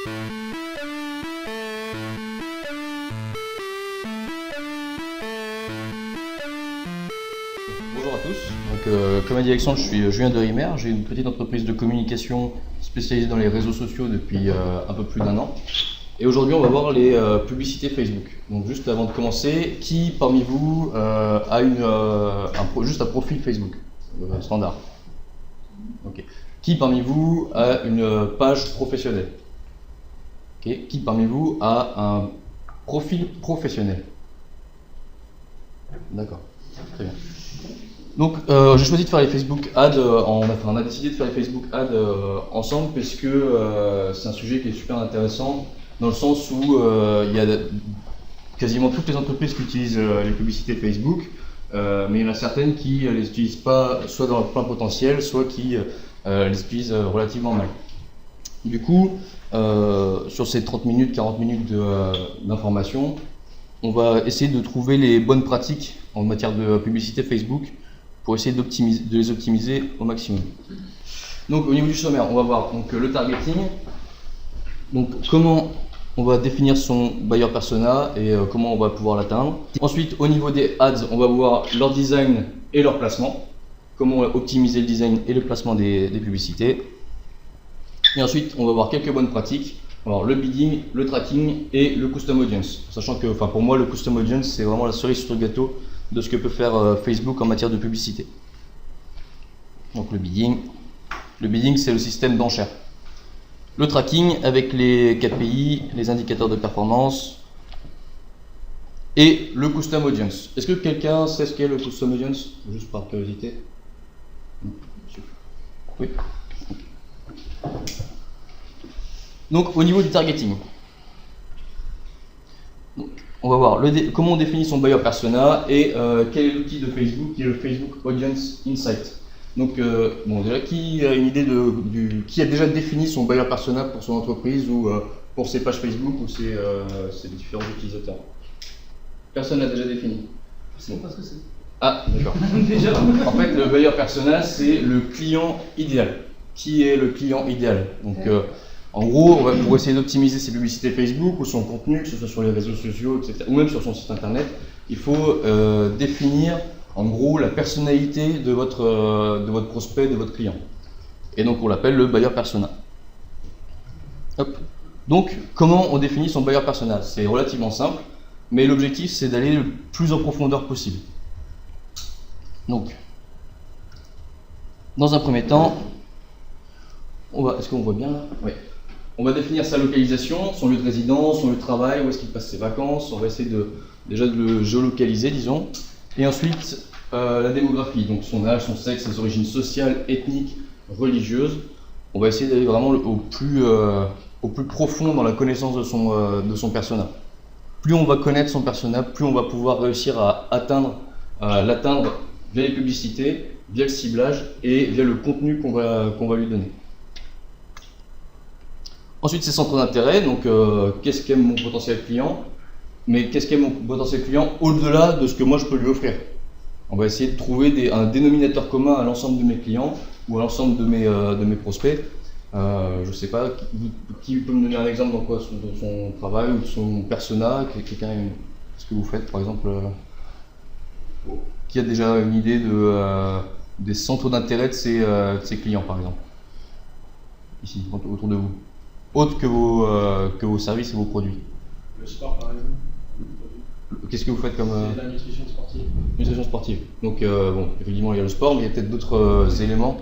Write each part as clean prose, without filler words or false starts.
Bonjour à tous, donc, comme a dit Alexandre, je suis Julien Derimer, j'ai une petite entreprise de communication spécialisée dans les réseaux sociaux depuis un peu plus d'1 an. Et aujourd'hui on va voir les publicités Facebook. Donc juste avant de commencer, qui parmi vous a juste un profil Facebook standard? Okay. Qui parmi vous a une page professionnelle? Okay. Qui parmi vous a un profil professionnel? D'accord, très bien. Donc j'ai choisi de faire les Facebook Ads, on a décidé de faire les Facebook Ads ensemble parce que c'est un sujet qui est super intéressant dans le sens où il y a quasiment toutes les entreprises qui utilisent les publicités Facebook, mais il y en a certaines qui ne les utilisent pas soit dans leur plein potentiel, soit qui les utilisent relativement mal. Du coup, sur ces 30 minutes, 40 minutes d'information, on va essayer de trouver les bonnes pratiques en matière de publicité Facebook pour essayer de les optimiser au maximum. Donc au niveau du sommaire, on va voir donc, le targeting, donc comment on va définir son buyer persona et comment on va pouvoir l'atteindre. Ensuite, au niveau des ads, on va voir leur design et leur placement, comment optimiser le design et le placement des publicités. Et ensuite, on va voir quelques bonnes pratiques. Alors, le bidding, le tracking et le custom audience. Sachant que pour moi, le custom audience, c'est vraiment la cerise sur le gâteau de ce que peut faire Facebook en matière de publicité. Donc le bidding c'est le système d'enchères. Le tracking avec les KPI, les indicateurs de performance et le custom audience. Est-ce que quelqu'un sait ce qu'est le custom audience? Juste par curiosité. Oui. Donc au niveau du targeting, on va voir comment on définit son buyer persona et quel est l'outil de Facebook qui est le Facebook Audience Insight. Donc déjà, qui a une idée qui a déjà défini son buyer persona pour son entreprise ou pour ses pages Facebook ou ses différents utilisateurs? Personne n'a déjà défini. Je ne sais pas ce que c'est. Ah, d'accord. Déjà. En fait, le buyer persona, c'est le client idéal. Qui est le client idéal? Donc en gros, pour essayer d'optimiser ses publicités Facebook ou son contenu, que ce soit sur les réseaux sociaux, etc., ou même sur son site internet, il faut définir en gros la personnalité de votre prospect, de votre client. Et donc on l'appelle le buyer persona. Hop. Donc comment on définit son buyer persona? C'est relativement simple, mais l'objectif c'est d'aller le plus en profondeur possible. Donc, dans un premier temps, est-ce qu'on voit bien là? Oui. On va définir sa localisation, son lieu de résidence, son lieu de travail, où est-ce qu'il passe ses vacances. On va essayer déjà de le géolocaliser, disons. Et ensuite, la démographie, donc son âge, son sexe, ses origines sociales, ethniques, religieuses. On va essayer d'aller vraiment au plus profond dans la connaissance de son persona. Plus on va connaître son persona, plus on va pouvoir réussir à l'atteindre via les publicités, via le ciblage et via le contenu qu'on va lui donner. Ensuite, ses centres d'intérêt, donc qu'est-ce qu'aime mon potentiel client, mais qu'est-ce qu'aime mon potentiel client au-delà de ce que moi je peux lui offrir. On va essayer de trouver un dénominateur commun à l'ensemble de mes clients ou à l'ensemble de mes prospects. Je ne sais pas, qui peut me donner un exemple dans son travail ou de son persona, ce que vous faites par exemple, qui a déjà une idée des centres d'intérêt de ses clients par exemple, ici, autour de vous. Autre que vos services et vos produits. Le sport par exemple. Qu'est-ce que vous faites comme... C'est la nutrition sportive. Nutrition sportive. Donc effectivement il y a le sport, mais il y a peut-être d'autres éléments.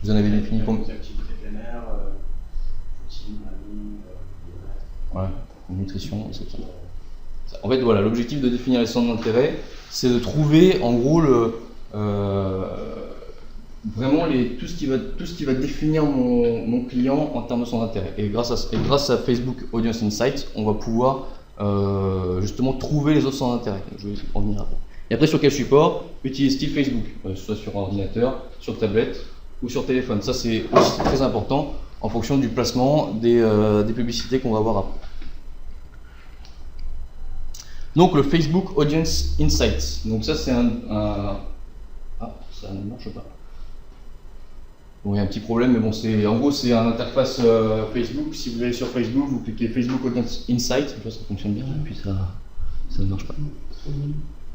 Vous en avez défini combien? Les activités plein air, footing, ouais, nutrition, etc. En fait voilà, l'objectif de définir les centres d'intérêt, c'est de trouver en gros vraiment tout ce qui va définir mon client en termes de son intérêt. Et grâce à Facebook Audience Insight, on va pouvoir justement trouver les autres centres d'intérêt. Je vais en venir après. Et après, sur quel support utilise-t-il Facebook? Soit sur ordinateur, sur tablette ou sur téléphone. Ça, c'est aussi très important en fonction du placement des publicités qu'on va avoir après. Donc, le Facebook Audience Insights. Donc ça, c'est Ah, ça ne marche pas. Bon, il y a un petit problème, mais bon, en gros, c'est un interface Facebook. Si vous allez sur Facebook, vous cliquez Facebook Audience Insight, ça fonctionne bien, et puis ça ne marche pas.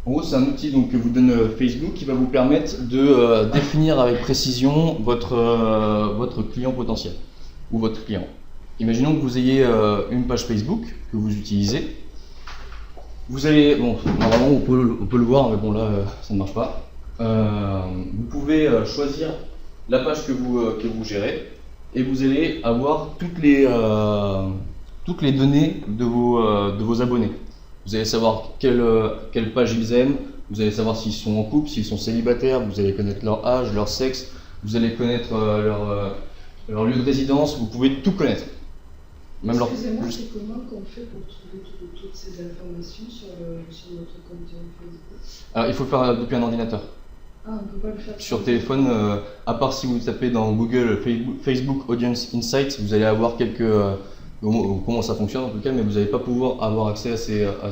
En gros, c'est un outil donc, que vous donne Facebook qui va vous permettre de définir avec précision votre client potentiel ou votre client. Imaginons que vous ayez une page Facebook que vous utilisez. Vous allez, bon, normalement on peut le voir, mais bon là ça ne marche pas. Vous pouvez choisir la page que vous gérez et vous allez avoir toutes les données de vos abonnés. Vous allez savoir quelle page ils aiment, vous allez savoir s'ils sont en couple, s'ils sont célibataires, vous allez connaître leur âge, leur sexe, vous allez connaître leur lieu de résidence, vous pouvez tout connaître. Excusez-moi, c'est comment qu'on fait pour trouver toutes ces informations sur notre compte Facebook? Alors il faut le faire depuis un ordinateur. Ah, on ne peut pas le faire sur téléphone, à part si vous tapez dans Google Facebook Audience Insights, vous allez avoir comment ça fonctionne en tout cas, mais vous n'allez pas pouvoir avoir accès à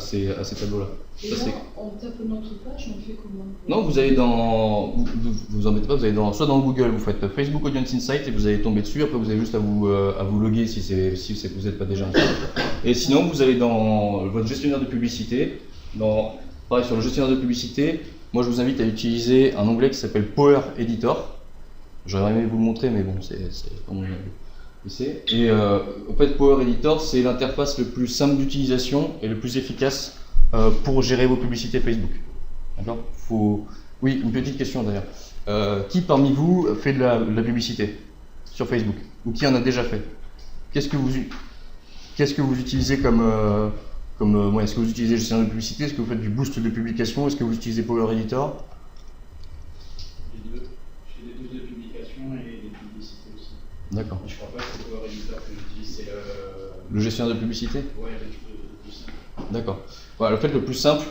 ces tableaux-là. Et là, on tape notre page, on fait comment? Non, vous allez vous embêtez pas, vous allez soit dans Google, vous faites Facebook Audience Insights et vous allez tomber dessus, après vous avez juste à vous loguer si vous n'êtes pas déjà inscrit. Et sinon, vous allez dans votre gestionnaire de publicité, pareil sur le gestionnaire de publicité, moi je vous invite à utiliser un onglet qui s'appelle Power Editor. J'aurais aimé vous le montrer, mais bon, c'est pas mon PC. Et en fait, Power Editor, c'est l'interface le plus simple d'utilisation et le plus efficace pour gérer vos publicités Facebook. D'accord ? Oui, une petite question d'ailleurs. Qui parmi vous fait de la publicité sur Facebook? Ou qui en a déjà fait? Qu'est-ce que vous utilisez comme est-ce que vous utilisez le gestionnaire de publicité? Est-ce que vous faites du boost de publication? Est-ce que vous utilisez Power Editor? Les deux. Je fais des boosts de publication et des publicités aussi. D'accord. Je crois pas que c'est Power Editor que j'utilise, c'est le gestionnaire de publicité? Ouais, le plus simple. D'accord. Voilà, le fait le plus simple,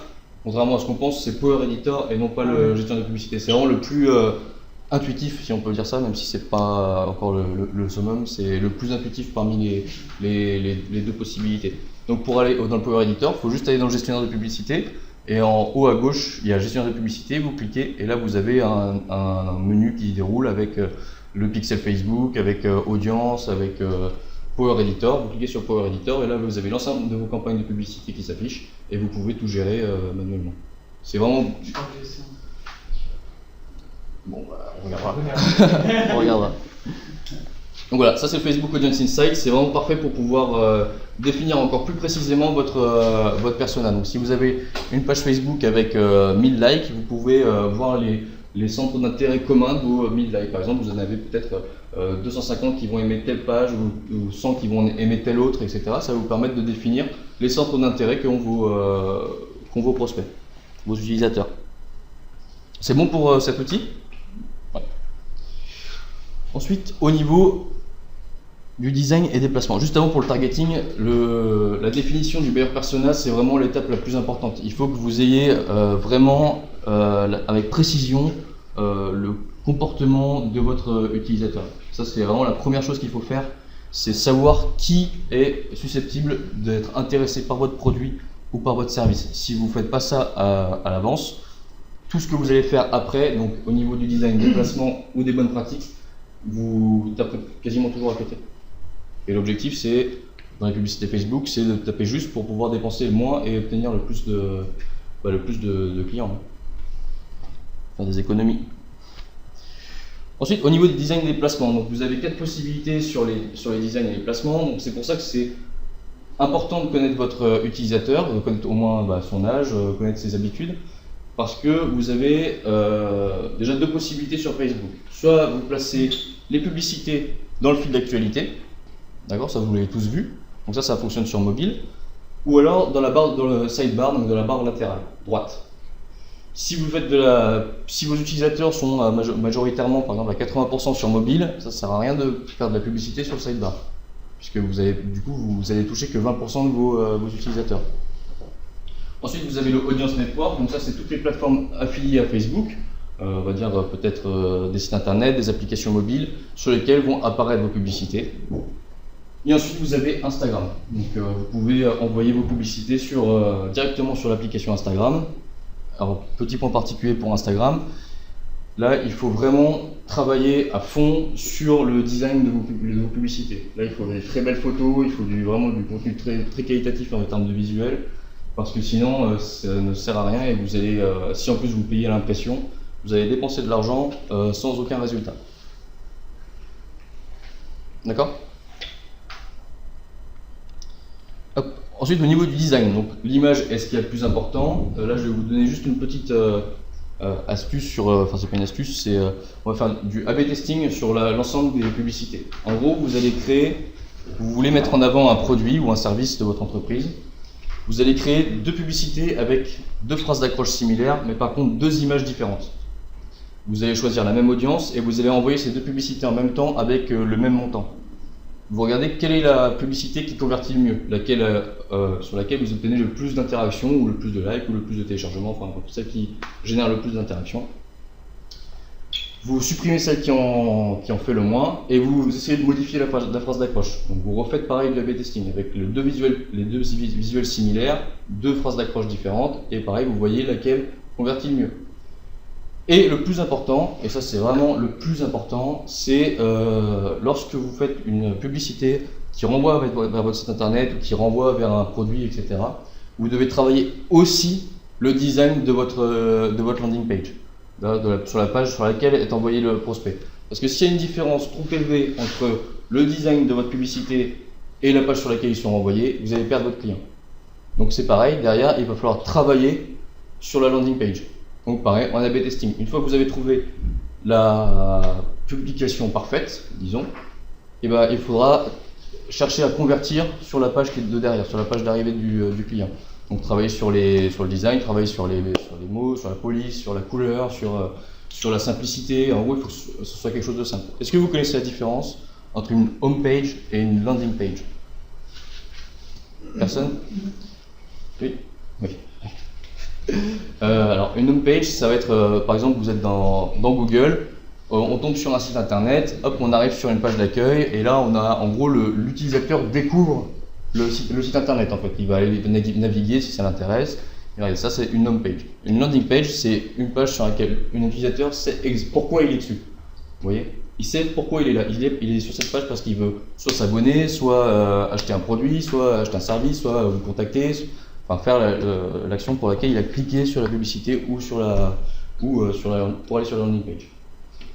contrairement à ce qu'on pense, c'est Power Editor et non pas le gestionnaire de publicité. C'est vraiment le plus intuitif, si on peut dire ça, même si c'est pas encore le summum, c'est le plus intuitif parmi les deux possibilités. Donc pour aller dans le Power Editor, il faut juste aller dans le gestionnaire de publicité et en haut à gauche, il y a gestionnaire de publicité, vous cliquez et là vous avez un menu qui déroule avec le pixel Facebook, avec audience, avec Power Editor. Vous cliquez sur Power Editor et là vous avez l'ensemble de vos campagnes de publicité qui s'affichent et vous pouvez tout gérer manuellement. C'est vraiment... Je crois que c'est ça. Bon, bah, on regardera. On regardera. Donc voilà, ça c'est le Facebook Audience Insights, c'est vraiment parfait pour pouvoir définir encore plus précisément votre persona. Donc si vous avez une page Facebook avec 1000 likes, vous pouvez voir les centres d'intérêt communs de vos 1000 likes. Par exemple, vous en avez peut-être 250 qui vont aimer telle page ou 100 qui vont aimer telle autre, etc. Ça va vous permettre de définir les centres d'intérêt qu'ont vos prospects, vos utilisateurs. C'est bon pour cet outil? Ouais. Ensuite, au niveau du design et des placements. Juste avant pour le targeting, la définition du buyer persona, c'est vraiment l'étape la plus importante. Il faut que vous ayez vraiment avec précision le comportement de votre utilisateur. Ça c'est vraiment la première chose qu'il faut faire, c'est savoir qui est susceptible d'être intéressé par votre produit ou par votre service. Si vous ne faites pas ça à l'avance, tout ce que vous allez faire après, donc au niveau du design, des placements ou des bonnes pratiques, vous tapez quasiment toujours à côté. Et l'objectif, c'est, dans les publicités Facebook, c'est de taper juste pour pouvoir dépenser le moins et obtenir le plus de clients. Faire des économies. Ensuite, au niveau du design des placements, donc vous avez 4 possibilités sur les designs et les placements. Donc c'est pour ça que c'est important de connaître votre utilisateur, de connaître au moins son âge, connaître ses habitudes. Parce que vous avez déjà 2 possibilités sur Facebook. Soit vous placez les publicités dans le fil d'actualité, d'accord, ça vous l'avez tous vu, donc ça fonctionne sur mobile, ou alors dans le sidebar, donc dans la barre latérale, droite. Si vos utilisateurs sont majoritairement, par exemple à 80% sur mobile, ça ne sert à rien de faire de la publicité sur le sidebar, puisque vous allez toucher que 20% de vos utilisateurs. Ensuite, vous avez le Audience Network, donc ça c'est toutes les plateformes affiliées à Facebook, on va dire peut-être des sites internet, des applications mobiles, sur lesquelles vont apparaître vos publicités. Et ensuite, vous avez Instagram. Donc vous pouvez envoyer vos publicités directement sur l'application Instagram. Alors, petit point particulier pour Instagram, Là, il faut vraiment travailler à fond sur le design de vos publicités. Là, il faut des très belles photos, il faut vraiment du contenu très, très qualitatif en termes de visuel, parce que sinon, ça ne sert à rien et vous allez, si en plus vous payez à l'impression, vous allez dépenser de l'argent sans aucun résultat. D'accord ? Ensuite, au niveau du design, donc l'image est ce qu'il y a de plus important. Là, je vais vous donner juste une petite astuce sur, enfin c'est pas une astuce, c'est on va faire du A/B testing sur l'ensemble des publicités. En gros, vous allez créer, vous voulez mettre en avant un produit ou un service de votre entreprise. Vous allez créer 2 publicités avec 2 phrases d'accroche similaires, mais par contre 2 images différentes. Vous allez choisir la même audience et vous allez envoyer ces 2 publicités en même temps avec le même montant. Vous regardez quelle est la publicité qui convertit le mieux, sur laquelle vous obtenez le plus d'interactions, ou le plus de likes, ou le plus de téléchargements, enfin celle qui génère le plus d'interactions. Vous supprimez celle qui en fait le moins, et vous essayez de modifier la phrase d'accroche. Donc vous refaites pareil de l'A/B testing, avec les deux visuels similaires, 2 phrases d'accroche différentes, et pareil, vous voyez laquelle convertit le mieux. Et le plus important, et ça c'est vraiment le plus important, c'est lorsque vous faites une publicité qui renvoie vers votre site internet ou qui renvoie vers un produit, etc., vous devez travailler aussi le design de votre landing page, sur la page sur laquelle est envoyé le prospect. Parce que s'il y a une différence trop élevée entre le design de votre publicité et la page sur laquelle ils sont renvoyés, vous allez perdre votre client. Donc c'est pareil, derrière il va falloir travailler sur la landing page. Donc pareil, en A/B testing. Une fois que vous avez trouvé la publication parfaite, disons, et ben, il faudra chercher à convertir sur la page qui est de derrière, sur la page d'arrivée du client. Donc travailler sur le design, travailler sur les mots, sur la police, sur la couleur, sur la simplicité. En gros, il faut que ce soit quelque chose de simple. Est-ce que vous connaissez la différence entre une home page et une landing page? Personne? Oui. Oui. Alors une home page, ça va être par exemple vous êtes dans Google, on tombe sur un site internet, hop on arrive sur une page d'accueil et là on a en gros l'utilisateur découvre le site internet en fait, il va aller naviguer si ça l'intéresse. Regardez, ça c'est une home page. Une landing page c'est une page sur laquelle un utilisateur sait pourquoi il est dessus. Vous voyez, il sait pourquoi il est là, il est sur cette page parce qu'il veut soit s'abonner, soit acheter un produit, soit acheter un service, soit vous contacter. Enfin, faire l'action pour laquelle il a cliqué sur la publicité ou pour aller sur la landing page.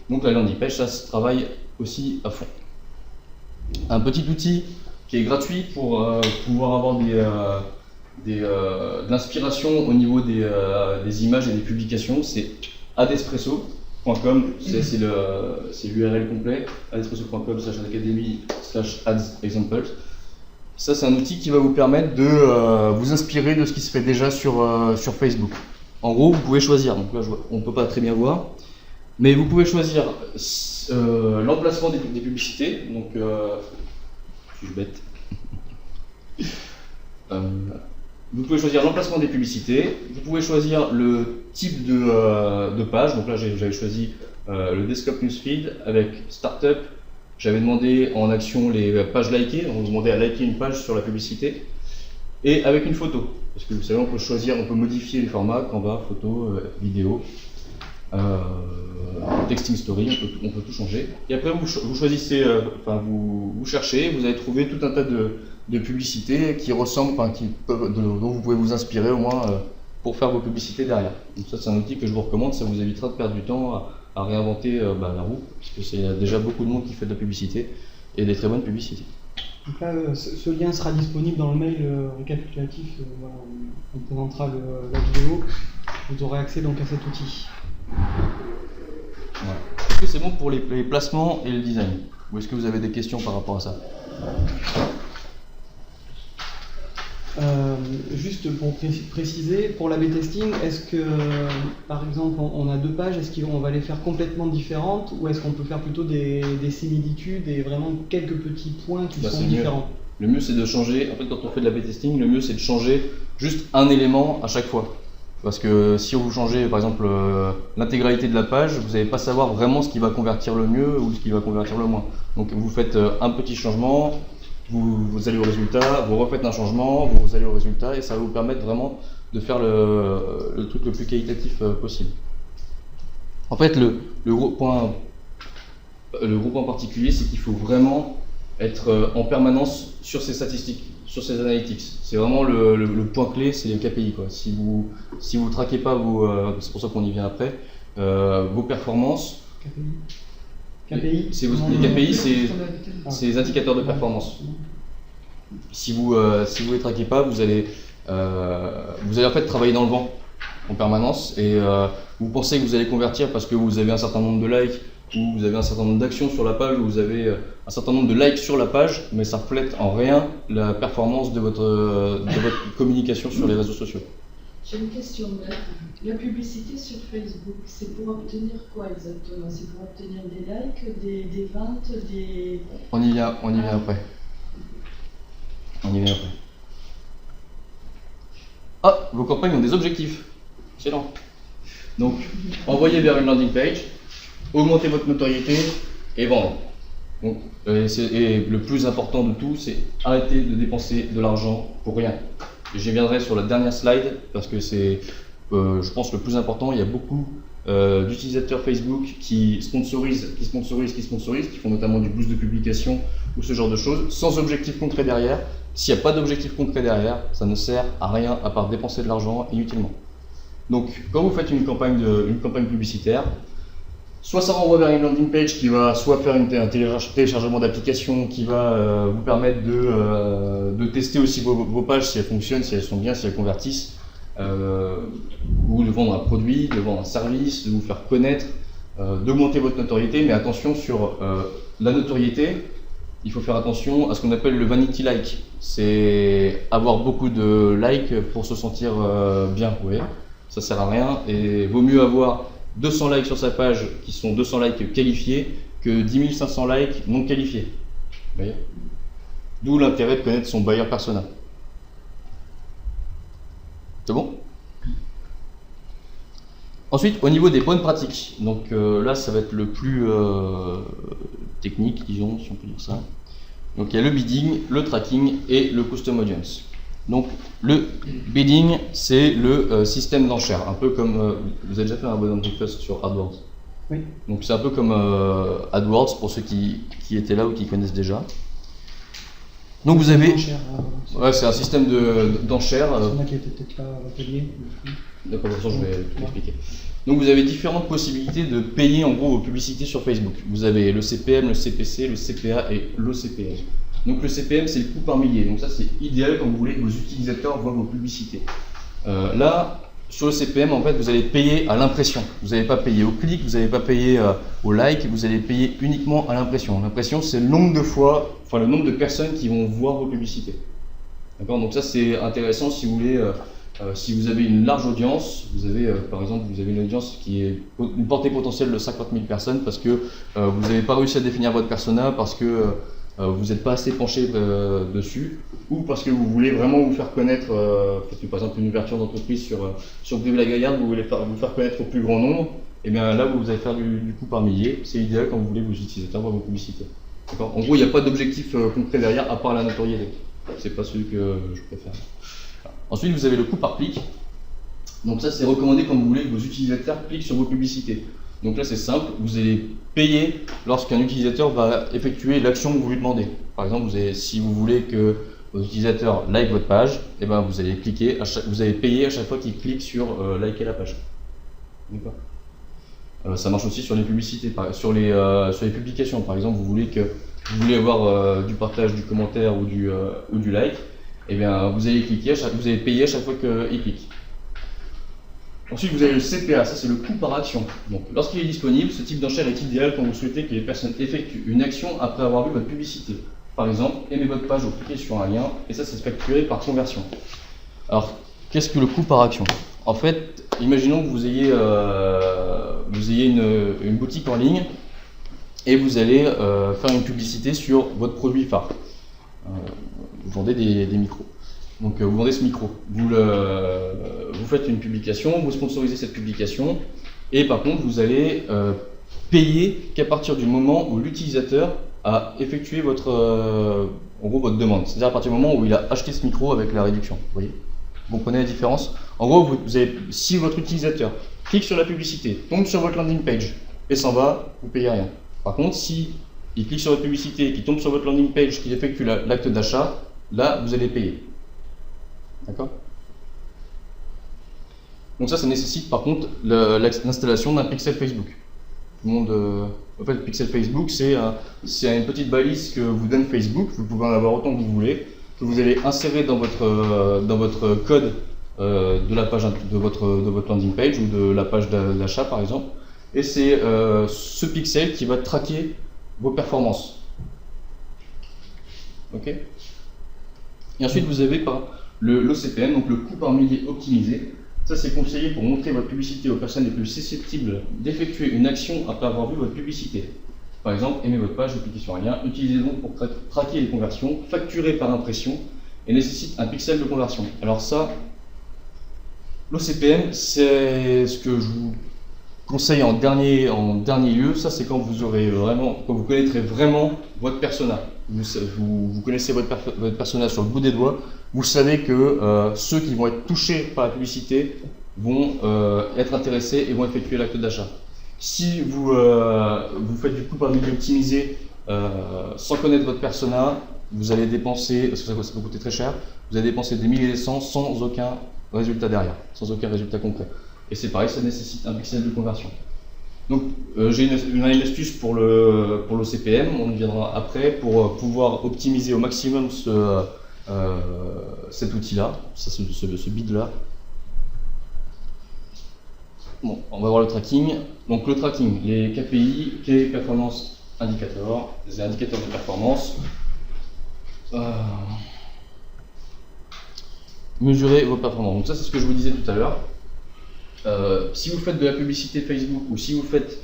Donc la landing page, ça se travaille aussi à fond. Un petit outil qui est gratuit pour pouvoir avoir de l'inspiration au niveau des images et des publications, c'est adespresso.com, c'est l'URL complet, adespresso.com/academy/ads-examples. Ça, c'est un outil qui va vous permettre de vous inspirer de ce qui se fait déjà sur Facebook. En gros, vous pouvez choisir, donc là on ne peut pas très bien voir, mais vous pouvez choisir l'emplacement des publicités, donc suis-je bête vous pouvez choisir l'emplacement des publicités, vous pouvez choisir le type de page, donc là j'avais choisi le desktop newsfeed avec startup. J'avais demandé en action les pages likées, on vous demandait à liker une page sur la publicité, et avec une photo. Parce que vous savez, on peut choisir, on peut modifier les formats, Canva, photo, vidéo, texting story, on peut tout changer. Et après vous choisissez, vous cherchez, vous allez trouver tout un tas de publicités qui ressemblent, dont vous pouvez vous inspirer au moins pour faire vos publicités derrière. Donc ça c'est un outil que je vous recommande, ça vous évitera de perdre du temps à réinventer la roue, parce qu'il y a déjà beaucoup de monde qui fait de la publicité, et des très bonnes publicités. Donc là, ce lien sera disponible dans le mail récapitulatif, voilà, on présentera la vidéo, vous aurez accès donc à cet outil. Voilà. Est-ce que c'est bon pour les placements et le design? Ou est-ce que vous avez des questions par rapport à ça? Juste pour préciser, pour l'A/B testing, est-ce que, par exemple, on a 2 pages, est-ce qu'on va les faire complètement différentes ou est-ce qu'on peut faire plutôt des similitudes et vraiment quelques petits points qui sont différents? Le mieux c'est de changer, en fait quand on fait de l'A/B testing, le mieux c'est de changer juste un élément à chaque fois. Parce que si vous changez par exemple l'intégralité de la page, vous n'allez pas savoir vraiment ce qui va convertir le mieux ou ce qui va convertir le moins. Donc vous faites un petit changement, vous allez au résultat, vous refaites un changement, vous allez au résultat, et ça va vous permettre vraiment de faire le truc le plus qualitatif possible. En fait, le gros point particulier, c'est qu'il faut vraiment être en permanence sur ces statistiques, sur ces analytics. C'est vraiment le point clé, c'est les KPI, quoi. Si vous traquez pas c'est pour ça qu'on y vient après, vos performances. KPI Les KPI, c'est les indicateurs de performance. Si vous les traquez pas, vous allez en fait travailler dans le vent en permanence et vous pensez que vous allez convertir parce que vous avez un certain nombre de likes ou vous avez un certain nombre d'actions sur la page ou vous avez un certain nombre de likes sur la page, mais ça reflète en rien la performance de votre communication sur les réseaux sociaux. J'ai une question bête. La publicité sur Facebook, c'est pour obtenir quoi exactement? C'est pour obtenir des likes, des ventes, des... On y vient après. Ah, vos campagnes ont des objectifs. Excellent. Donc, envoyez vers une landing page, augmentez votre notoriété et vendre. Donc, et le plus important de tout, c'est arrêter de dépenser de l'argent pour rien. J'y viendrai sur la dernière slide parce que c'est, je pense, le plus important. Il y a beaucoup d'utilisateurs Facebook qui sponsorisent, qui font notamment du boost de publication ou ce genre de choses, sans objectif concret derrière. S'il n'y a pas d'objectif concret derrière, ça ne sert à rien à part dépenser de l'argent inutilement. Donc, quand vous faites une campagne publicitaire, soit ça renvoie vers une landing page qui va soit faire un téléchargement d'application qui va vous permettre de tester aussi vos pages si elles fonctionnent, si elles sont bien, si elles convertissent, ou de vendre un produit, de vendre un service, de vous faire connaître, d'augmenter votre notoriété. Mais attention sur la notoriété, il faut faire attention à ce qu'on appelle le vanity like. C'est avoir beaucoup de likes pour se sentir bien, vous voyez. Ça sert à rien et vaut mieux avoir 200 likes sur sa page qui sont 200 likes qualifiés que 10 500 likes non qualifiés. Vous voyez ? D'où l'intérêt de connaître son buyer persona. C'est bon ? Ensuite, au niveau des bonnes pratiques, donc là ça va être le plus technique, disons, si on peut dire ça. Donc il y a le bidding, le tracking et le custom audience. Donc le bidding, c'est le système d'enchères, un peu comme vous avez déjà fait un abonnement breakfast sur AdWords. Oui. Donc c'est un peu comme AdWords pour ceux qui étaient là ou qui connaissent déjà. Donc vous avez, ouais, c'est un système d'enchères. Il y en a qui étaient peut-être pas ateliers. D'accord, de toute façon je vais tout expliquer. Donc vous avez différentes possibilités de payer en gros vos publicités sur Facebook. Vous avez le CPM, le CPC, le CPA et l'OCPM. Donc le CPM, c'est le coût par millier. Donc ça, c'est idéal quand vous voulez que vos utilisateurs voient vos publicités. Là, sur le CPM, en fait, vous allez payer à l'impression. Vous n'allez pas payer au clic, vous n'allez pas payer au like, vous allez payer uniquement à l'impression. L'impression, c'est le nombre de fois, enfin le nombre de personnes qui vont voir vos publicités. D'accord ? Donc ça, c'est intéressant si vous voulez, si vous avez une large audience, vous avez par exemple, vous avez une audience qui est une portée potentielle de 50 000 personnes parce que vous n'avez pas réussi à définir votre persona, parce que vous n'êtes pas assez penché dessus, ou parce que vous voulez vraiment vous faire connaître, faites par exemple une ouverture d'entreprise sur Brive-la-Gaillarde, vous voulez vous faire connaître au plus grand nombre, et bien là vous allez faire du coût par millier. C'est idéal quand vous voulez que vos utilisateurs voient vos publicités. En gros, il n'y a pas d'objectif concret derrière à part la notoriété. C'est pas celui que je préfère. Ensuite, vous avez le coût par clic. Donc ça, c'est recommandé quand vous voulez que vos utilisateurs cliquent sur vos publicités. Donc là, c'est simple, vous allez payer lorsqu'un utilisateur va effectuer l'action que vous lui demandez. Par exemple, si vous voulez que vos utilisateurs like votre page, et ben vous allez vous allez payer à chaque fois qu'ils cliquent sur liker la page. D'accord ? Ça marche aussi sur les publicités, sur les publications. Par exemple, vous voulez avoir du partage, du commentaire ou du like, et bien vous allez payer à chaque fois qu'il clique. Ensuite, vous avez le CPA, ça c'est le coût par action. Donc, lorsqu'il est disponible, ce type d'enchère est idéal quand vous souhaitez que les personnes effectuent une action après avoir vu votre publicité. Par exemple, aimez votre page ou cliquez sur un lien, et ça c'est facturé par conversion. Alors, qu'est-ce que le coût par action ? En fait, imaginons que vous ayez une boutique en ligne et vous allez faire une publicité sur votre produit phare. Vous vendez des micros. Donc vous vendez ce micro, vous faites une publication, vous sponsorisez cette publication, et par contre vous allez payer qu'à partir du moment où l'utilisateur a effectué votre demande. C'est-à-dire à partir du moment où il a acheté ce micro avec la réduction. Vous voyez ? Vous comprenez la différence ? En gros, si votre utilisateur clique sur la publicité, tombe sur votre landing page et s'en va, vous payez rien. Par contre, si il clique sur votre publicité et qu'il tombe sur votre landing page, qu'il effectue l'acte d'achat, là, vous allez payer. D'accord? Donc ça nécessite par contre l'installation d'un pixel Facebook. Tout le monde, en fait, le pixel Facebook, c'est une petite balise que vous donne Facebook. Vous pouvez en avoir autant que vous voulez, que vous allez insérer dans votre code de la page de votre landing page ou de la page d'achat par exemple. Et c'est ce pixel qui va traquer vos performances. Ok? Et ensuite vous avez l'OCPM, donc le coût par millier optimisé. Ça, c'est conseillé pour montrer votre publicité aux personnes les plus susceptibles d'effectuer une action après avoir vu votre publicité. Par exemple, aimez votre page, vous cliquez sur un lien, utilisez donc pour traquer les conversions, facturé par impression et nécessite un pixel de conversion. Alors ça, l'OCPM, c'est ce que je vous conseille en dernier lieu. Ça, c'est quand vous connaîtrez vraiment votre persona. Vous connaissez votre persona sur le bout des doigts. Vous savez que ceux qui vont être touchés par la publicité vont être intéressés et vont effectuer l'acte d'achat. Si vous faites du coup par milieu optimisé sans connaître votre persona, vous allez dépenser, parce que ça peut coûter très cher, vous allez dépenser des milliers et des cents sans aucun résultat derrière, sans aucun résultat concret. Et c'est pareil, ça nécessite un pixel de conversion. Donc j'ai une astuce pour l'OCPM, on y viendra après, pour pouvoir optimiser au maximum cet outil-là, ce bid-là. Bon, on va voir le tracking. Donc le tracking, les KPI, Key Performance Indicator, les indicateurs de performance. Mesurer vos performances. Donc ça, c'est ce que je vous disais tout à l'heure. Si vous faites de la publicité Facebook ou si vous faites,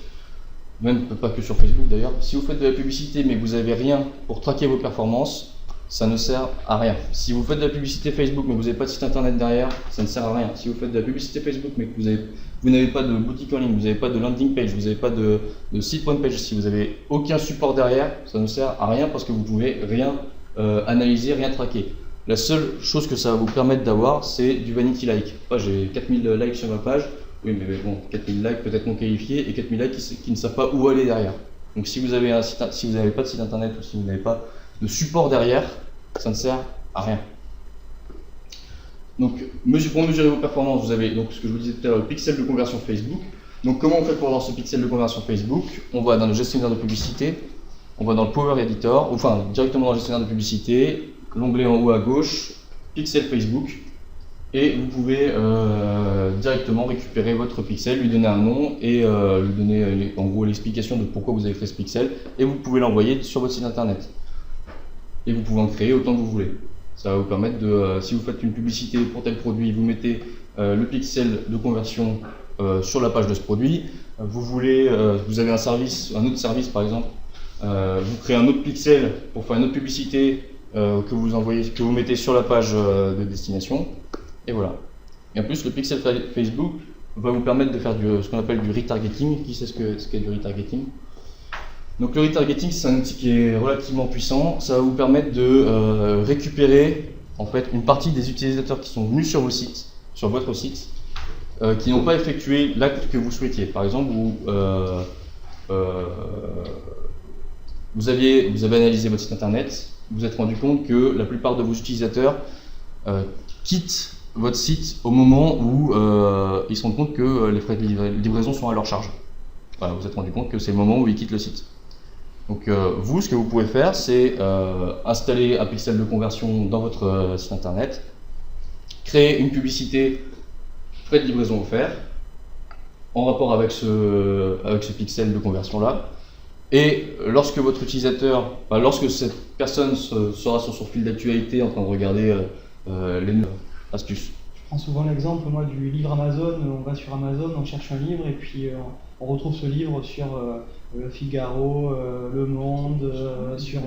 même pas que sur Facebook d'ailleurs, si vous faites de la publicité mais vous n'avez rien pour traquer vos performances, ça ne sert à rien. Si vous faites de la publicité Facebook mais vous n'avez pas de site internet derrière, ça ne sert à rien. Si vous faites de la publicité Facebook mais que vous n'avez pas de boutique en ligne, vous n'avez pas de landing page, vous n'avez pas de site one page, si vous n'avez aucun support derrière, ça ne sert à rien parce que vous ne pouvez rien analyser, rien traquer. La seule chose que ça va vous permettre d'avoir, c'est du vanity like. J'ai 4000 likes sur ma page, oui mais bon, 4000 likes peut-être non qualifiés et 4000 likes qui ne savent pas où aller derrière. Donc si vous n'avez pas de site internet ou si vous n'avez pas de support derrière, ça ne sert à rien. Donc pour mesurer vos performances, vous avez donc ce que je vous disais tout à l'heure, le pixel de conversion Facebook. Donc comment on fait pour avoir ce pixel de conversion Facebook? On va dans le gestionnaire de publicité, on va dans le Power Editor, enfin directement dans le gestionnaire de publicité, l'onglet en haut à gauche, pixel Facebook, et vous pouvez directement récupérer votre pixel, lui donner un nom et lui donner en gros l'explication de pourquoi vous avez créé ce pixel, et vous pouvez l'envoyer sur votre site internet. Et vous pouvez en créer autant que vous voulez. Ça va vous permettre de, si vous faites une publicité pour tel produit, vous mettez le pixel de conversion sur la page de ce produit. Vous avez un autre service par exemple, vous créez un autre pixel pour faire une autre publicité que vous mettez sur la page de destination, et voilà. Et en plus, le pixel Facebook va vous permettre de faire ce qu'on appelle du retargeting. Qui sait ce qu'est du retargeting? Donc le retargeting, c'est un outil qui est relativement puissant. Ça va vous permettre de récupérer en fait une partie des utilisateurs qui sont venus sur votre site, qui n'ont pas effectué l'acte que vous souhaitiez. Par exemple, vous avez analysé votre site internet, vous vous êtes rendu compte que la plupart de vos utilisateurs quittent votre site au moment où ils se rendent compte que les frais de livraison sont à leur charge. Voilà, vous vous êtes rendu compte que c'est le moment où ils quittent le site. Donc ce que vous pouvez faire, c'est installer un pixel de conversion dans votre site internet, créer une publicité frais de livraison offert en rapport avec ce pixel de conversion là. Et lorsque votre utilisateur, lorsque cette personne sera sur son fil d'actualité en train de regarder les astuces. Je prends souvent l'exemple moi du livre Amazon. On va sur Amazon, on cherche un livre et puis on retrouve ce livre sur Le Figaro, Le Monde, sur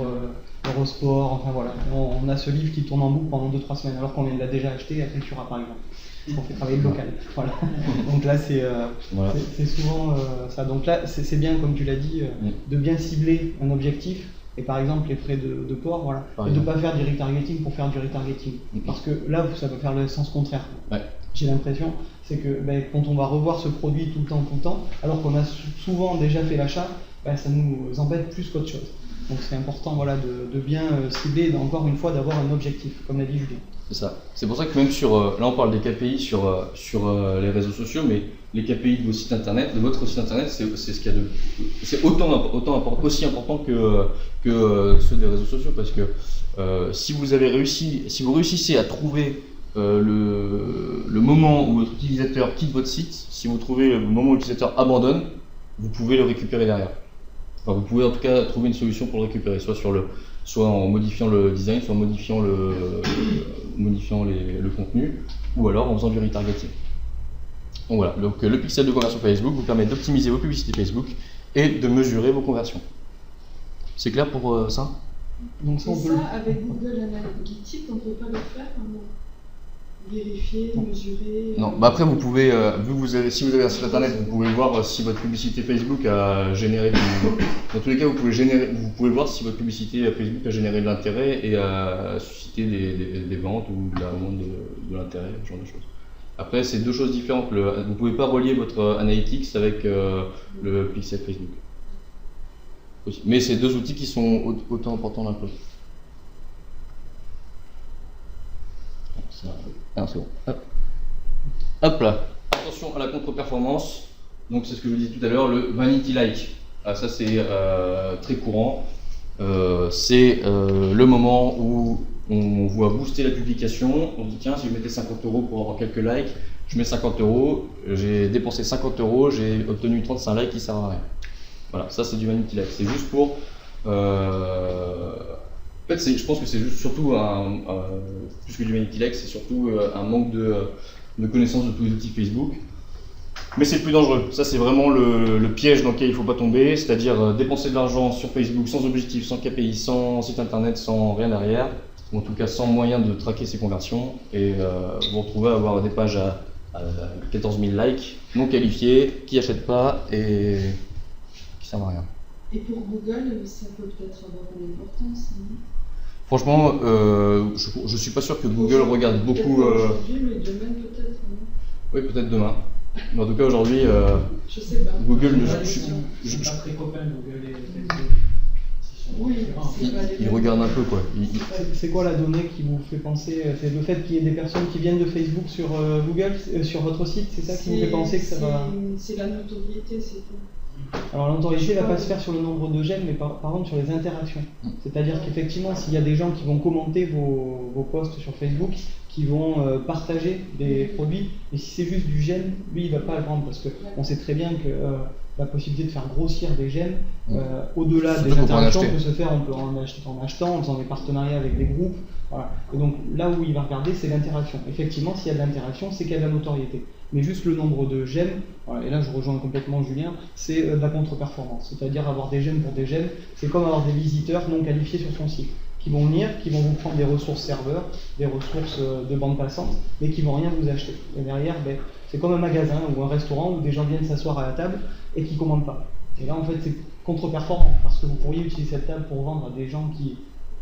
Eurosport, enfin voilà. On a ce livre qui tourne en boucle pendant 2-3 semaines alors qu'on l'a déjà acheté à Cultura par exemple. On fait travailler le local. Voilà. Donc là c'est souvent ça. Donc là c'est bien comme tu l'as dit de bien cibler un objectif. Et par exemple les frais de port, voilà, et de ne pas faire du retargeting pour faire du retargeting. Parce que là ça peut faire le sens contraire. Ouais. j'ai l'impression, c'est que quand on va revoir ce produit tout le temps, alors qu'on a souvent déjà fait l'achat, ça nous embête plus qu'autre chose. Donc c'est important de bien cibler et encore une fois d'avoir un objectif, comme l'a dit Julien. C'est ça. C'est pour ça que même là on parle des KPI sur les réseaux sociaux, mais les KPI de vos sites internet, de votre site internet, c'est ce qu'il y a c'est aussi important que ceux des réseaux sociaux, parce que si vous réussissez à trouver le moment où votre utilisateur quitte votre site, si vous trouvez le moment où l'utilisateur abandonne, vous pouvez le récupérer derrière. Enfin, vous pouvez en tout cas trouver une solution pour le récupérer, soit en modifiant le design, soit en modifiant le contenu, ou alors en faisant du retargeting. Donc voilà, donc le pixel de conversion Facebook vous permet d'optimiser vos publicités Facebook et de mesurer vos conversions. C'est clair pour ça? Donc ça, avec Google Analytics, on ne peut pas le faire, vérifier, mesurer. Non, après vous pouvez, si vous avez un site internet, vous pouvez voir si votre publicité Facebook a généré dans tous les cas, vous pouvez voir si votre publicité Facebook a généré de l'intérêt et a suscité des ventes ou de la vente de l'intérêt, ce genre de choses. Après, c'est deux choses différentes. Vous ne pouvez pas relier votre Analytics avec le pixel Facebook. Mais c'est deux outils qui sont autant importants l'un que l'autre. C'est bon. Hop là. Attention à la contre-performance. Donc c'est ce que je vous disais tout à l'heure, le vanity like. Ça c'est très courant. C'est le moment où on voit booster la publication. On dit tiens, si vous mettez 50 € pour avoir quelques likes, je mets 50 €. J'ai dépensé 50 €, j'ai obtenu 35 likes qui ne servent à rien. Voilà, ça c'est du vanity like. C'est juste pour en fait, je pense que c'est surtout plus que du vanity like, c'est surtout un manque de connaissance de tous les outils Facebook. Mais c'est le plus dangereux. Ça, c'est vraiment le piège dans lequel il ne faut pas tomber, c'est-à-dire dépenser de l'argent sur Facebook sans objectif, sans KPI, sans site internet, sans rien derrière, ou en tout cas sans moyen de traquer ses conversions, et vous retrouvez à avoir des pages à 14 000 likes, non qualifiées, qui n'achètent pas et qui ne servent à rien. Et pour Google, ça peut peut-être avoir une importance, non ? Franchement, je suis pas sûr que Google regarde beaucoup. Aujourd'hui, mais demain peut-être, non ? Oui, peut-être demain. Mais en tout cas, aujourd'hui, je sais pas. Google, je suis pas très copain Google et Facebook. Oui, il regarde un peu quoi. C'est quoi la donnée qui vous fait penser? C'est le fait qu'il y ait des personnes qui viennent de Facebook sur Google, sur votre site, c'est ça qui vous fait penser que ça va? C'est la notoriété, c'est tout. Alors la notoriété ne va pas se faire sur le nombre de j'aime, mais par contre sur les interactions. C'est-à-dire qu'effectivement, s'il y a des gens qui vont commenter vos posts sur Facebook, qui vont partager des produits, et si c'est juste du j'aime, lui il ne va pas le prendre, parce qu'on sait très bien que la possibilité de faire grossir des j'aime, au-delà des interactions, peut se faire en achetant, en faisant des partenariats avec des groupes. Voilà. Et donc là où il va regarder, c'est l'interaction. Effectivement, s'il y a de l'interaction, c'est qu'il y a de la notoriété. Mais juste le nombre de j'aime, voilà, et là je rejoins complètement Julien, c'est de la contre-performance. C'est-à-dire avoir des j'aime pour des j'aime, c'est comme avoir des visiteurs non qualifiés sur son site, qui vont venir, qui vont vous prendre des ressources serveurs, des ressources de bande passante, mais qui vont rien vous acheter. Et derrière, c'est comme un magasin ou un restaurant où des gens viennent s'asseoir à la table et qui ne commandent pas. Et là en fait c'est contre-performant, parce que vous pourriez utiliser cette table pour vendre à des gens qui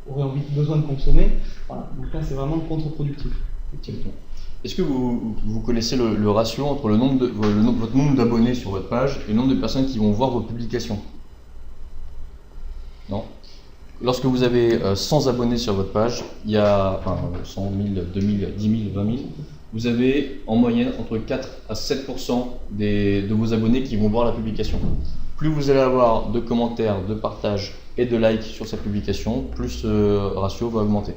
auraient besoin de consommer. Voilà. Donc là c'est vraiment contre-productif. Effectivement. Est-ce que vous connaissez le ratio entre votre nombre d'abonnés sur votre page et le nombre de personnes qui vont voir vos publications? Non? Lorsque vous avez 100 abonnés sur votre page, il y a 100 000, 2 000, 10 000, 20 000, vous avez en moyenne entre 4 à 7% de vos abonnés qui vont voir la publication. Plus vous allez avoir de commentaires, de partages et de likes sur cette publication, plus ce ratio va augmenter.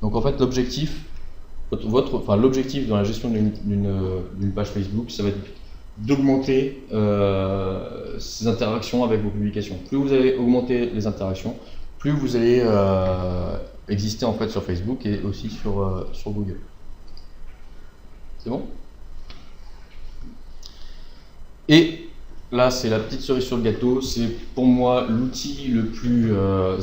Donc en fait l'objectif dans la gestion d'une page Facebook, ça va être d'augmenter ces interactions avec vos publications. Plus vous allez augmenter les interactions, plus vous allez exister en fait sur Facebook et aussi sur Google. C'est bon? Et là, c'est la petite cerise sur le gâteau. C'est pour moi l'outil le plus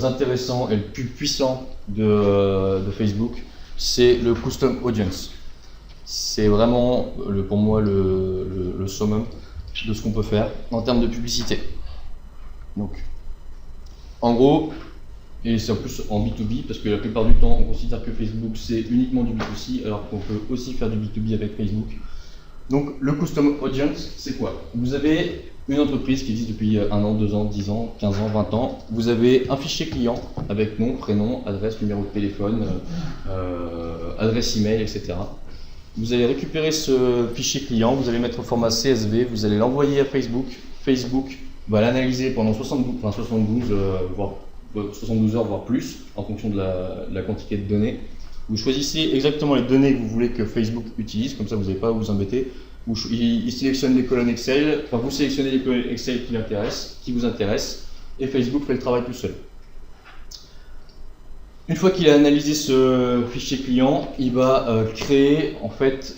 intéressant et le plus puissant de Facebook. C'est le Custom Audience. C'est vraiment pour moi le summum de ce qu'on peut faire en termes de publicité. Donc, en gros, Et c'est en plus en B2B, parce que la plupart du temps, on considère que Facebook, c'est uniquement du B2C, alors qu'on peut aussi faire du B2B avec Facebook. Donc, le Custom Audience, c'est quoi? Vous avez une entreprise qui existe depuis 1 an, 2 ans, 10 ans, 15 ans, 20 ans. Vous avez un fichier client avec nom, prénom, adresse, numéro de téléphone, adresse email, etc. Vous allez récupérer ce fichier client, vous allez mettre au format CSV, vous allez l'envoyer à Facebook. Facebook va l'analyser pendant 72 heures, voire plus, en fonction de la quantité de données. Vous choisissez exactement les données que vous voulez que Facebook utilise, comme ça vous n'avez pas à vous embêter. Il sélectionne les colonnes Excel, enfin vous sélectionnez les colonnes Excel qui vous intéressent, et Facebook fait le travail tout seul. Une fois qu'il a analysé ce fichier client, il va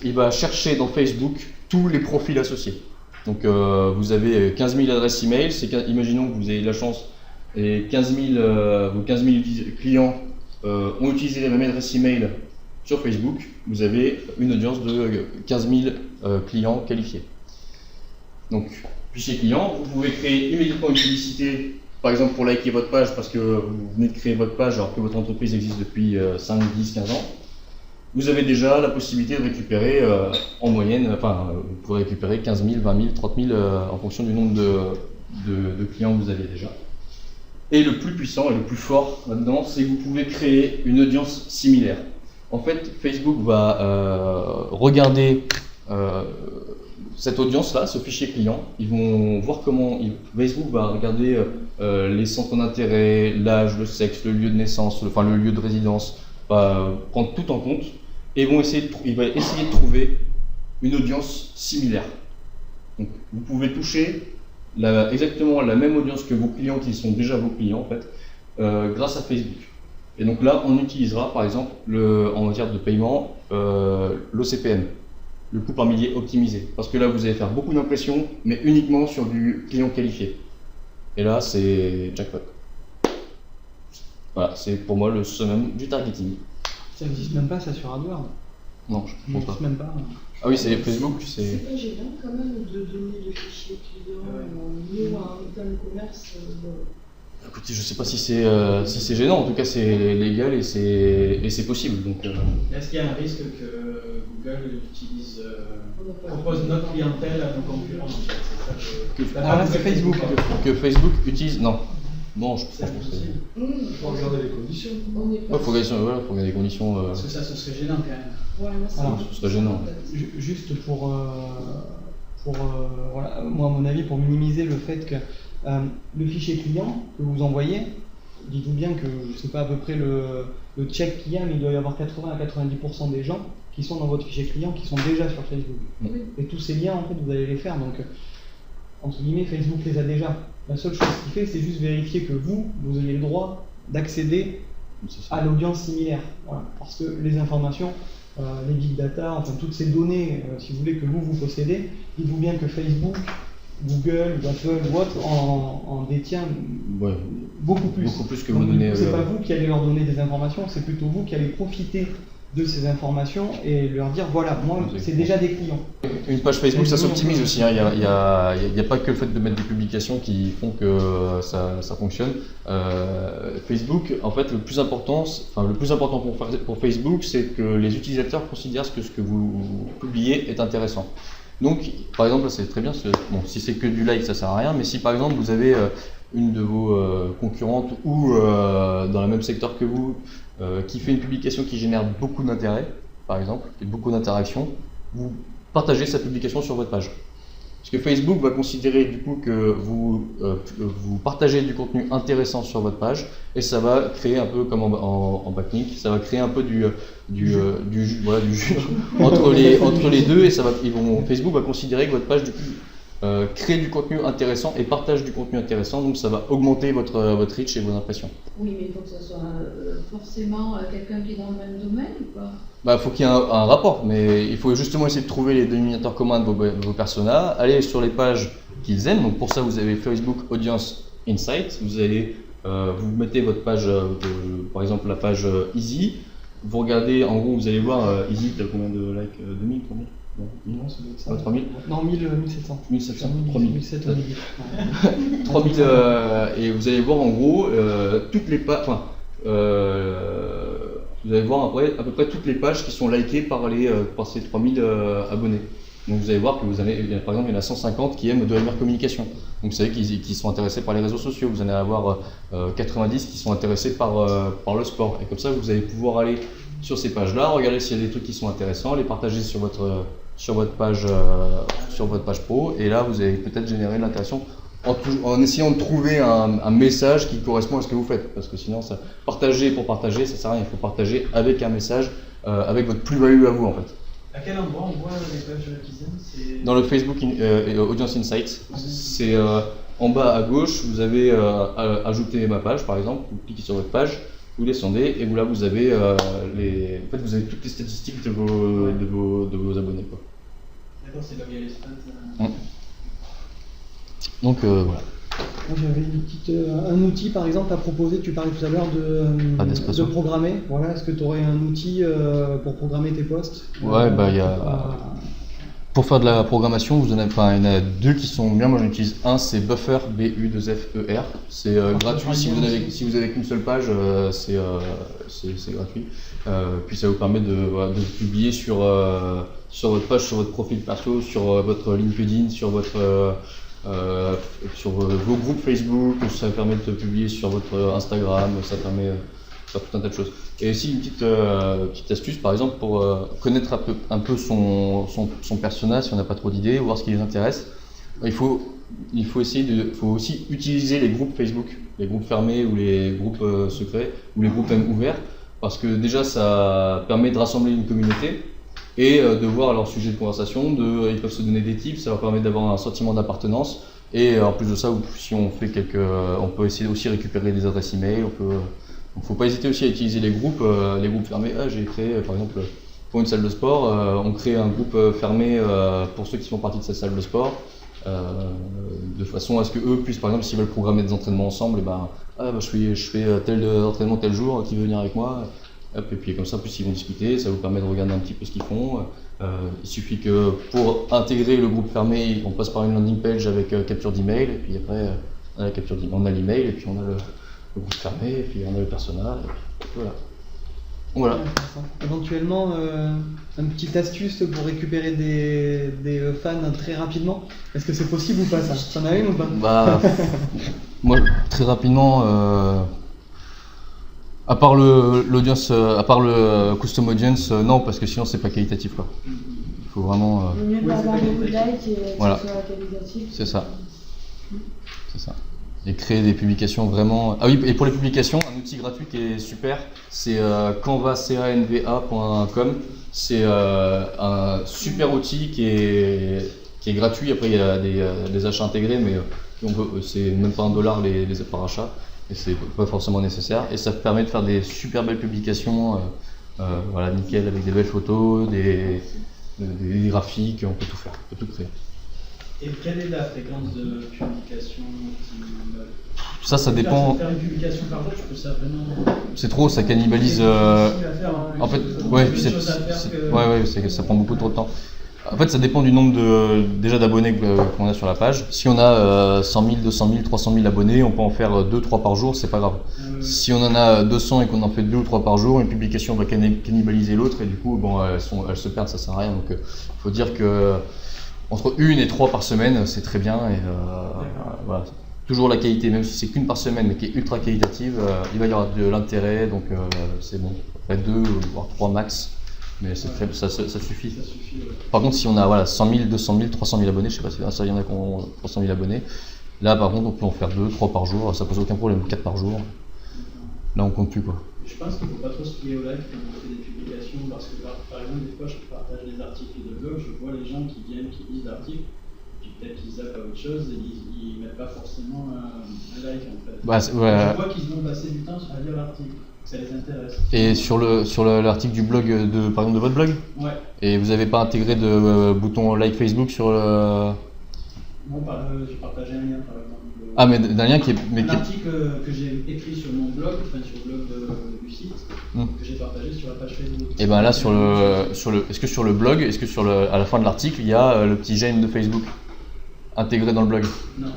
il va chercher dans Facebook tous les profils associés. Donc vous avez 15 000 adresses email, imaginons que vous avez de la chance et vos 15 000 clients ont utilisé la même adresse email sur Facebook, vous avez une audience de 15 000 clients qualifiés. Donc, fichier client, vous pouvez créer immédiatement une publicité, par exemple pour liker votre page parce que vous venez de créer votre page alors que votre entreprise existe depuis 5, 10, 15 ans. Vous avez déjà la possibilité de récupérer en moyenne, vous pouvez récupérer 15 000, 20 000, 30 000 en fonction du nombre de clients que vous avez déjà. Et le plus puissant et le plus fort là-dedans, c'est que vous pouvez créer une audience similaire. En fait, Facebook va regarder cette audience-là, ce fichier client. Ils vont voir Facebook va regarder les centres d'intérêt, l'âge, le sexe, le lieu de naissance, le lieu de résidence, va prendre tout en compte et il va essayer de trouver une audience similaire. Donc, vous pouvez toucher exactement la même audience que vos clients qui sont déjà vos clients en fait, grâce à Facebook. Et donc là, on utilisera par exemple en matière de paiement l'OCPM, le coût par millier optimisé, parce que là vous allez faire beaucoup d'impressions, mais uniquement sur du client qualifié. Et là, c'est jackpot. Voilà, c'est pour moi le summum du targeting. Ça n'existe même pas ça sur AdWords? Non, je ne pense pas. Même pas. Ah oui, c'est Facebook, c'est... C'est pas gênant quand même de donner le fichier client nous dans le commerce. Écoutez, je sais pas si c'est gênant, en tout cas c'est légal et c'est possible. Donc, Est-ce qu'il y a un risque que Google propose notre clientèle à nos concurrents C'est Facebook. Que Facebook utilise... Non. Bon, je pense que possible. Il faut regarder les conditions. Il faut regarder les conditions. Parce que ça, ce serait gênant quand même. Ce serait gênant. Juste pour moi à mon avis, pour minimiser le fait que le fichier client que vous envoyez, dites-vous bien que je ne sais pas à peu près le check qu'il y a, mais il doit y avoir 80 à 90% des gens qui sont dans votre fichier client qui sont déjà sur Facebook. Oui. Et tous ces liens, en fait, vous allez les faire. Donc, entre guillemets, Facebook les a déjà. La seule chose qu'il fait, c'est juste vérifier que vous ayez le droit d'accéder à l'audience similaire. Voilà. Parce que les informations, les big data, enfin toutes ces données, si vous voulez, que vous possédez, dites-vous bien que Facebook, Google, Apple ou autre en détient beaucoup plus. Beaucoup plus que Donc, vous donnez. C'est pas vous qui allez leur donner des informations, c'est plutôt vous qui allez profiter de ces informations et leur dire voilà, moi c'est déjà des clients. Une page Facebook, ça s'optimise aussi. Il n'y a pas que le fait de mettre des publications qui font que ça fonctionne. Facebook, en fait, le plus important pour Facebook, c'est que les utilisateurs considèrent que ce que vous publiez est intéressant. Donc, par exemple, c'est très bien, si c'est que du like, ça sert à rien, mais si par exemple vous avez une de vos concurrentes ou dans le même secteur que vous, qui fait une publication qui génère beaucoup d'intérêt, par exemple, et beaucoup d'interactions, vous partagez sa publication sur votre page. Parce que Facebook va considérer du coup que vous partagez du contenu intéressant sur votre page et ça va créer un peu comme en backlink, ça va créer un peu du jus entre les deux et Facebook va considérer que votre page du coup crée du contenu intéressant et partage du contenu intéressant, donc ça va augmenter votre reach et vos impressions. Oui, mais il faut que ce soit forcément quelqu'un qui est dans le même domaine ou pas? Faut qu'il y ait un rapport, mais il faut justement essayer de trouver les dénominateurs communs de vos personas, aller sur les pages qu'ils aiment. Donc pour ça, vous avez Facebook Audience Insight. Vous allez vous mettez votre page, par exemple la page Easy. Vous regardez, en gros, vous allez voir Easy, t'as combien de likes? 2000, 3000? Non, ça doit être ça. 3000? Non, 1700. 1700, 3000. 1700 au début. 3000, et vous allez voir en gros toutes les pages. vous allez voir à peu près toutes les pages qui sont likées par ces 3000 abonnés. Donc vous allez voir que par exemple, il y en a 150 qui aiment de la meilleure communication. Donc vous savez qu'ils sont intéressés par les réseaux sociaux. Vous allez avoir 90 qui sont intéressés par le sport. Et comme ça, vous allez pouvoir aller sur ces pages-là, regarder s'il y a des trucs qui sont intéressants, les partager sur votre page pro. Et là, vous allez peut-être générer de l'interaction en essayant de trouver un message qui correspond à ce que vous faites. Parce que sinon, partager pour partager, ça sert à rien. Il faut partager avec un message, avec votre plus-value à vous en fait. À quel endroit on voit les pages qu'ils aiment? Dans le Facebook Audience Insights, c'est en bas à gauche, vous avez ajouter ma page par exemple, vous cliquez sur votre page, vous descendez et là vous avez vous avez toutes les statistiques de vos abonnés quoi. D'accord, c'est là où il y a les stats. Donc voilà. Moi, j'avais un outil par exemple à proposer. Tu parlais tout à l'heure de programmer. Voilà, est-ce que tu aurais un outil pour programmer tes posts? Ouais, pour faire de la programmation, il y en a deux qui sont bien. Moi j'en utilise un, c'est Buffer, B-U-2-F-E-R. C'est gratuit si vous avez qu'une seule page, c'est gratuit. Puis ça vous permet de publier sur votre page, sur votre profil perso, sur votre LinkedIn, sur vos groupes Facebook, ça permet de publier sur votre Instagram, ça permet de faire tout un tas de choses. Et aussi une petite astuce par exemple pour connaître un peu son persona si on n'a pas trop d'idées, voir ce qui les intéresse. Il faut aussi utiliser les groupes Facebook, les groupes fermés ou les groupes secrets ou les groupes même ouverts, parce que déjà ça permet de rassembler une communauté et de voir leur sujet de conversation, ils peuvent se donner des tips, ça leur permet d'avoir un sentiment d'appartenance. Et en plus de ça, si on fait on peut essayer aussi récupérer des adresses email. Donc faut pas hésiter aussi à utiliser les groupes fermés. J'ai créé par exemple pour une salle de sport, on crée un groupe fermé pour ceux qui font partie de cette salle de sport, de façon à ce que eux puissent par exemple s'ils veulent programmer des entraînements ensemble, je fais tel entraînement tel jour, qui veut venir avec moi. Et puis comme ça, en plus ils vont discuter, ça vous permet de regarder un petit peu ce qu'ils font. Il suffit que pour intégrer le groupe fermé, on passe par une landing page avec capture d'email, et puis après on a l'email, et puis on a le groupe fermé, et puis on a le persona, et puis voilà. Éventuellement, une petite astuce pour récupérer des fans très rapidement. Est-ce que c'est possible ou pas ça? T'en as une ou pas? Moi, très rapidement. À part le custom audience, non, parce que sinon c'est pas qualitatif quoi. Il faut vraiment. Il vaut mieux pas avoir beaucoup de likes et que voilà. ce soit qualitatif. C'est ça. Et créer des publications vraiment. Ah oui, et pour les publications, un outil gratuit qui est super, c'est canva.com. C'est un super outil qui est gratuit. Après il y a des achats intégrés, mais c'est même pas $1 les par achat. Et c'est pas forcément nécessaire, et ça permet de faire des super belles publications, voilà, nickel, avec des belles photos, des graphiques, on peut tout faire, on peut tout créer. Et quelle est la fréquence de publication optimale? Ça dépend. Faire une publication par jour, je trouve ça vraiment. C'est trop, ça cannibalise. En fait, ouais, puis ça prend beaucoup trop de temps. En fait, ça dépend du nombre d'abonnés qu'on a sur la page. Si on a 100 000, 200 000, 300 000 abonnés, on peut en faire 2-3 par jour, c'est pas grave. Si on en a 200 et qu'on en fait 2 ou 3 par jour, une publication va cannibaliser l'autre et du coup, elles se perdent, ça sert à rien. Donc, il faut dire que entre 1 et 3 par semaine, c'est très bien. Et voilà. Toujours la qualité, même si c'est qu'une par semaine, mais qui est ultra qualitative, il va y avoir de l'intérêt, donc c'est bon. Après 2 voire 3 max. Mais ça suffit. Par contre, si on a 100 000, 200 000, 300 000 abonnés, je sais pas si il y en a qui ont 300 000 abonnés, là par contre on peut en faire 2, 3 par jour, ça pose aucun problème, 4 par jour. Là on compte plus quoi. Je pense qu'il ne faut pas trop se fier au like quand on fait des publications, parce que par exemple des fois je partage des articles de blog, je vois les gens qui viennent, qui lisent l'article, puis peut-être qu'ils zappent à autre chose et ils ne mettent pas forcément un like en fait. Je vois qu'ils vont passer du temps à lire l'article. Ça les intéresse. Et sur l'article du blog, par exemple de votre blog? Ouais. Et vous n'avez pas intégré de bouton like Facebook sur le... Non, j'ai partagé un lien par exemple. Ah, mais d'un lien qui est... Un article que j'ai écrit sur mon blog, enfin sur le blog du site, que j'ai partagé sur la page Facebook. Et ben là, est-ce que sur le blog, à la fin de l'article, il y a le petit j'aime de Facebook intégré dans le blog? Non.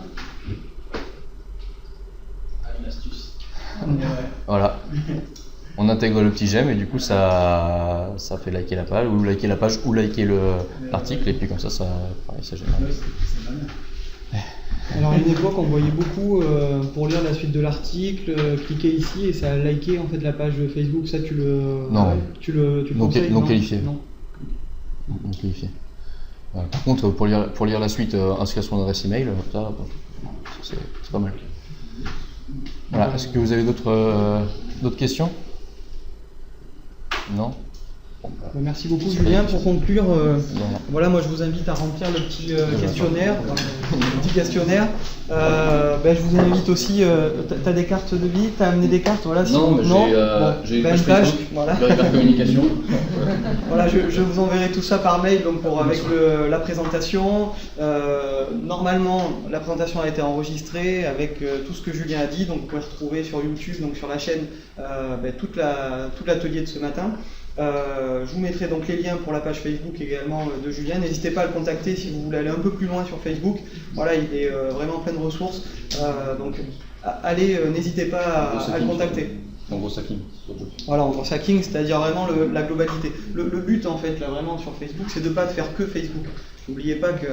Une astuce. Voilà. On intègre le petit j'aime et du coup ça fait liker la page ou liker l'article et puis comme ça pareil, ça génère. Ouais, c'est malin. Alors à une époque, on voyait beaucoup pour lire la suite de l'article, cliquer ici et ça a liké en fait la page Facebook. Ça, tu le conseilles, Non qualifié. Non. Non qualifié. Voilà. Par contre, pour lire la suite, inscrire son adresse email, ça c'est pas mal. Voilà. Est-ce que vous avez d'autres questions? Non? Merci beaucoup Julien. Pour conclure, voilà, moi je vous invite à remplir le petit questionnaire. Je vous invite aussi, tu as des cartes de visite, tu as amené des cartes, voilà. Non, mais j'ai une page Facebook, voilà. Communication. Voilà, je vous enverrai tout ça par mail donc avec la présentation. Normalement, la présentation a été enregistrée avec tout ce que Julien a dit, donc vous pouvez retrouver sur YouTube, donc sur la chaîne, tout l'atelier de ce matin. Je vous mettrai donc les liens pour la page Facebook également de Julien. N'hésitez pas à le contacter si vous voulez aller un peu plus loin sur Facebook. Voilà, il est vraiment plein de ressources. Donc allez, n'hésitez pas à le contacter. En gros hacking. Voilà, en gros hacking, c'est-à-dire vraiment la globalité. Le but en fait là vraiment sur Facebook, c'est de ne pas faire que Facebook. N'oubliez pas que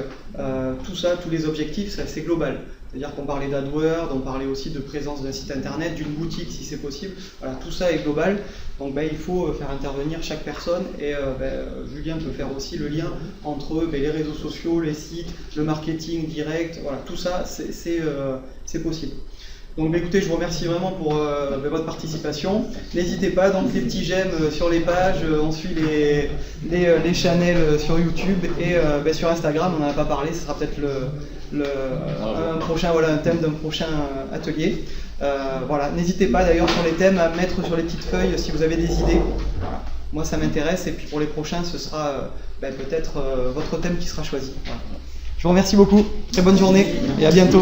tout ça, tous les objectifs, c'est global. C'est-à-dire qu'on parlait d'AdWords, on parlait aussi de présence d'un site internet, d'une boutique si c'est possible. Voilà, tout ça est global. Donc il faut faire intervenir chaque personne et Julien peut faire aussi le lien entre les réseaux sociaux, les sites, le marketing direct. Voilà, tout ça c'est possible. Donc écoutez, je vous remercie vraiment pour votre participation. N'hésitez pas, donc les petits j'aime sur les pages, on suit les channels sur YouTube et sur Instagram, on n'en a pas parlé, ce sera peut-être un thème d'un prochain atelier. Voilà, n'hésitez pas d'ailleurs sur les thèmes à mettre sur les petites feuilles si vous avez des idées. Voilà. Moi ça m'intéresse et puis pour les prochains ce sera peut-être votre thème qui sera choisi. Voilà. Je vous remercie beaucoup, très bonne journée et à bientôt.